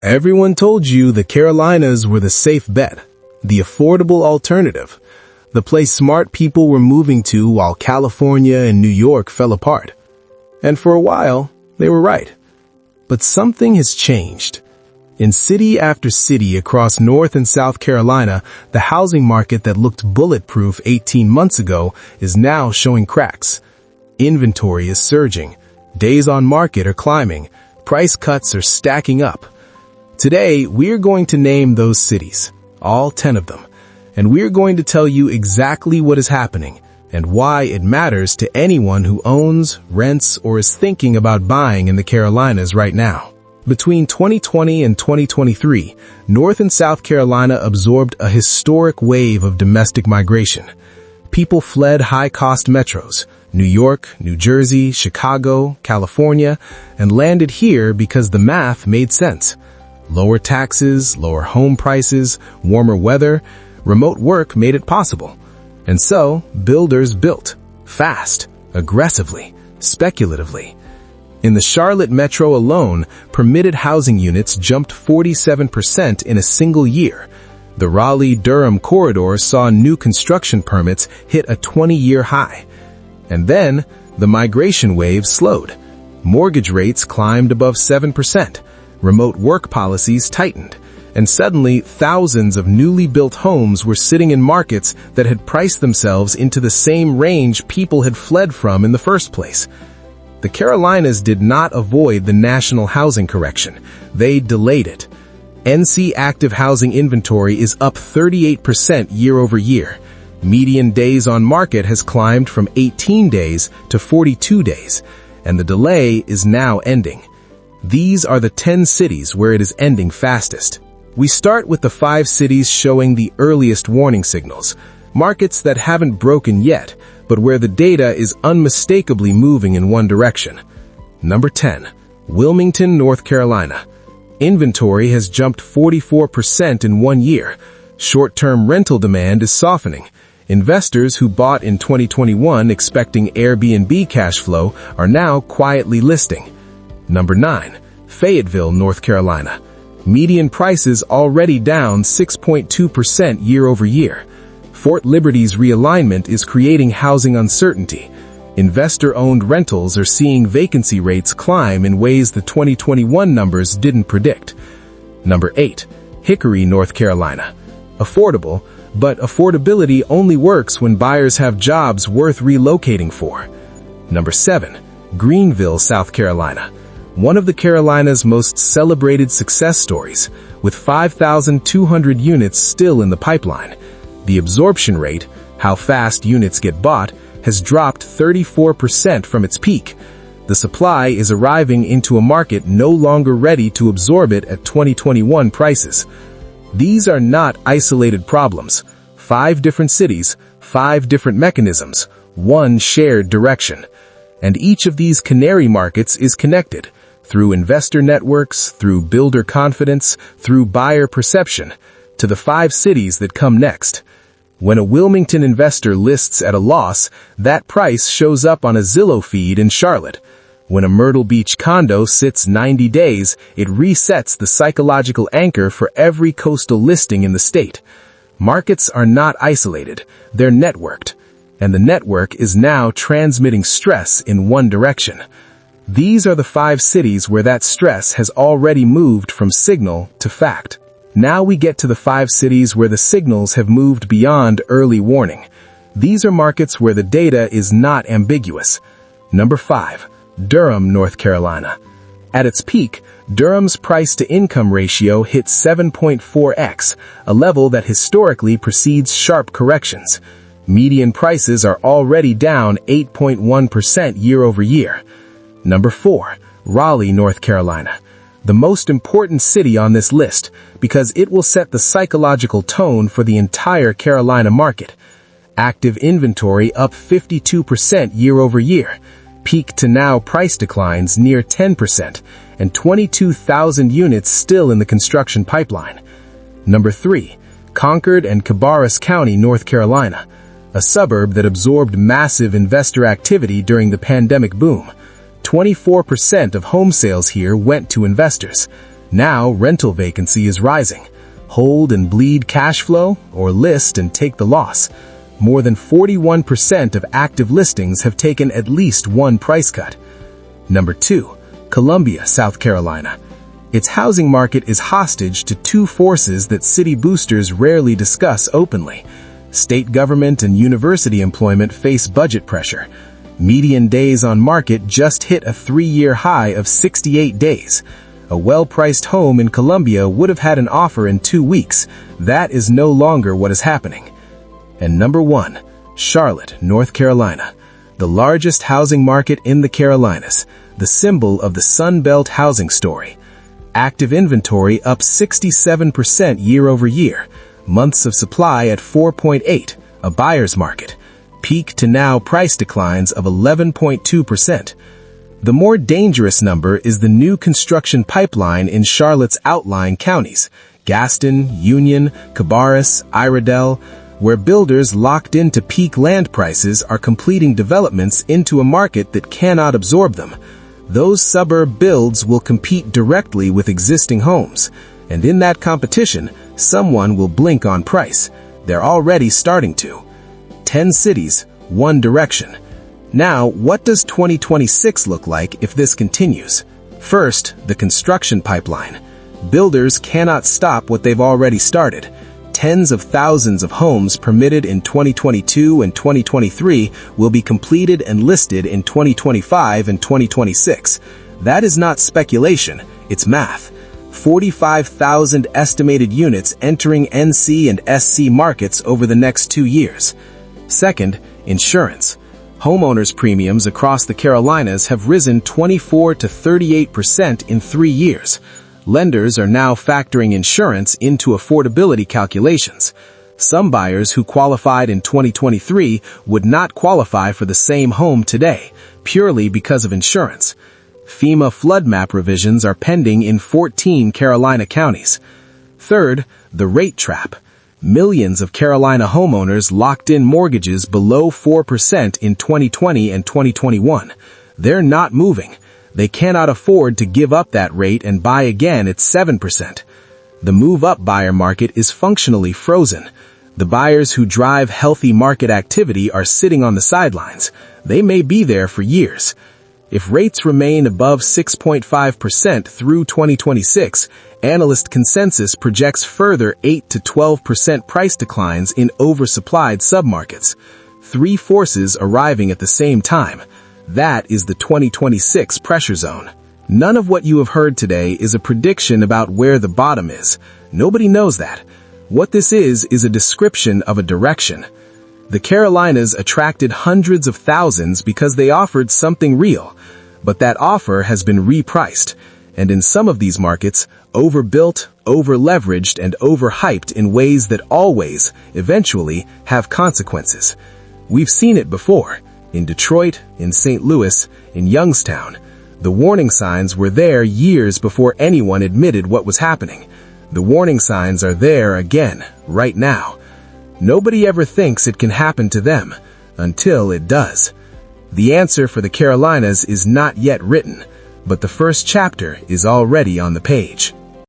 Everyone told you the Carolinas were the safe bet, the affordable alternative, the place smart people were moving to while California and New York fell apart. And for a while, they were right. But something has changed. In city after city across North and South Carolina, the housing market that looked bulletproof 18 months ago is now showing cracks. Inventory is surging. Days on market are climbing. Price cuts are stacking up. Today, we're going to name those cities, all 10 of them, and we're going to tell you exactly what is happening and why it matters to anyone who owns, rents, or is thinking about buying in the Carolinas right now. Between 2020 and 2023, North and South Carolina absorbed a historic wave of domestic migration. People fled high-cost metros, New York, New Jersey, Chicago, California, and landed here because the math made sense. Lower taxes, lower home prices, warmer weather, remote work made it possible. And so, builders built, fast, aggressively, speculatively. In the Charlotte metro alone, permitted housing units jumped 47% in a single year. The Raleigh-Durham corridor saw new construction permits hit a 20-year high. And then, the migration wave slowed. Mortgage rates climbed above 7%. Remote work policies tightened, and suddenly thousands of newly built homes were sitting in markets that had priced themselves into the same range people had fled from in the first place. The Carolinas did not avoid the national housing correction. They delayed it. NC active housing inventory is up 38% year over year. Median days on market has climbed from 18 days to 42 days, and the delay is now ending. These are the 10 cities where it is ending fastest. We start with the 5 cities showing the earliest warning signals, markets that haven't broken yet, but where the data is unmistakably moving in one direction. Number 10, Wilmington, North Carolina. Inventory has jumped 44% in 1 year. Short-term rental demand is softening. Investors who bought in 2021 expecting Airbnb cash flow are now quietly listing. Number 9, Fayetteville, North Carolina. Median prices already down 6.2% year over year. Fort Liberty's realignment is creating housing uncertainty. Investor-owned rentals are seeing vacancy rates climb in ways the 2021 numbers didn't predict. Number 8, Hickory, North Carolina. Affordable, but affordability only works when buyers have jobs worth relocating for. Number 7, Greenville, South Carolina. One of the Carolinas' most celebrated success stories, with 5,200 units still in the pipeline. The absorption rate, how fast units get bought, has dropped 34% from its peak. The supply is arriving into a market no longer ready to absorb it at 2021 prices. These are not isolated problems. 5 different cities, 5 different mechanisms, one shared direction. And each of these canary markets is connected. Through investor networks, through builder confidence, through buyer perception, to the 5 cities that come next. When a Wilmington investor lists at a loss, that price shows up on a Zillow feed in Charlotte. When a Myrtle Beach condo sits 90 days, it resets the psychological anchor for every coastal listing in the state. Markets are not isolated, they're networked. And the network is now transmitting stress in one direction. These are the 5 cities where that stress has already moved from signal to fact. Now we get to the 5 cities where the signals have moved beyond early warning. These are markets where the data is not ambiguous. Number 5, Durham, North Carolina. At its peak, Durham's price-to-income ratio hit 7.4x, a level that historically precedes sharp corrections. Median prices are already down 8.1% year over year. Number 4, Raleigh, North Carolina. The most important city on this list because it will set the psychological tone for the entire Carolina market. Active inventory up 52% year over year. Peak to now price declines near 10%, and 22,000 units still in the construction pipeline. Number 3, Concord and Cabarrus County, North Carolina. A suburb that absorbed massive investor activity during the pandemic boom. 24% of home sales here went to investors. Now, rental vacancy is rising. Hold and bleed cash flow, or list and take the loss. More than 41% of active listings have taken at least one price cut. Number 2. Columbia, South Carolina. Its housing market is hostage to two forces that city boosters rarely discuss openly. State government and university employment face budget pressure. Median days on market just hit a 3-year high of 68 days. A well-priced home in Columbia would have had an offer in 2 weeks. That is no longer what is happening. And number 1, Charlotte, North Carolina. The largest housing market in the Carolinas, the symbol of the Sun Belt housing story. Active inventory up 67% year over year. Months of supply at 4.8, a buyer's market. Peak to now price declines of 11.2%. The more dangerous number is the new construction pipeline in Charlotte's outlying counties, Gaston, Union, Cabarrus, Iredell, where builders locked into peak land prices are completing developments into a market that cannot absorb them. Those suburb builds will compete directly with existing homes, and in that competition, someone will blink on price. They're already starting to. 10 cities, 1 direction. Now, what does 2026 look like if this continues? First, the construction pipeline. Builders cannot stop what they've already started. Tens of thousands of homes permitted in 2022 and 2023 will be completed and listed in 2025 and 2026. That is not speculation, it's math. 45,000 estimated units entering NC and SC markets over the next 2 years. Second, insurance. Homeowners premiums across the Carolinas have risen 24 to 38% in 3 years. Lenders are now factoring insurance into affordability calculations. Some buyers who qualified in 2023 would not qualify for the same home today, purely because of insurance. FEMA flood map revisions are pending in 14 Carolina counties. Third, the rate trap. Millions of Carolina homeowners locked in mortgages below 4% in 2020 and 2021. They're not moving. They cannot afford to give up that rate and buy again at 7%. The move-up buyer market is functionally frozen. The buyers who drive healthy market activity are sitting on the sidelines. They may be there for years. If rates remain above 6.5% through 2026, analyst consensus projects further 8 to 12% price declines in oversupplied submarkets. 3 forces arriving at the same time. That is the 2026 pressure zone. None of what you have heard today is a prediction about where the bottom is. Nobody knows that. What this is a description of a direction. The Carolinas attracted hundreds of thousands because they offered something real, but that offer has been repriced, and in some of these markets, overbuilt, overleveraged, and overhyped in ways that always, eventually, have consequences. We've seen it before. In Detroit, in St. Louis, in Youngstown. The warning signs were there years before anyone admitted what was happening. The warning signs are there again, right now. Nobody ever thinks it can happen to them, until it does. The answer for the Carolinas is not yet written, but the first chapter is already on the page.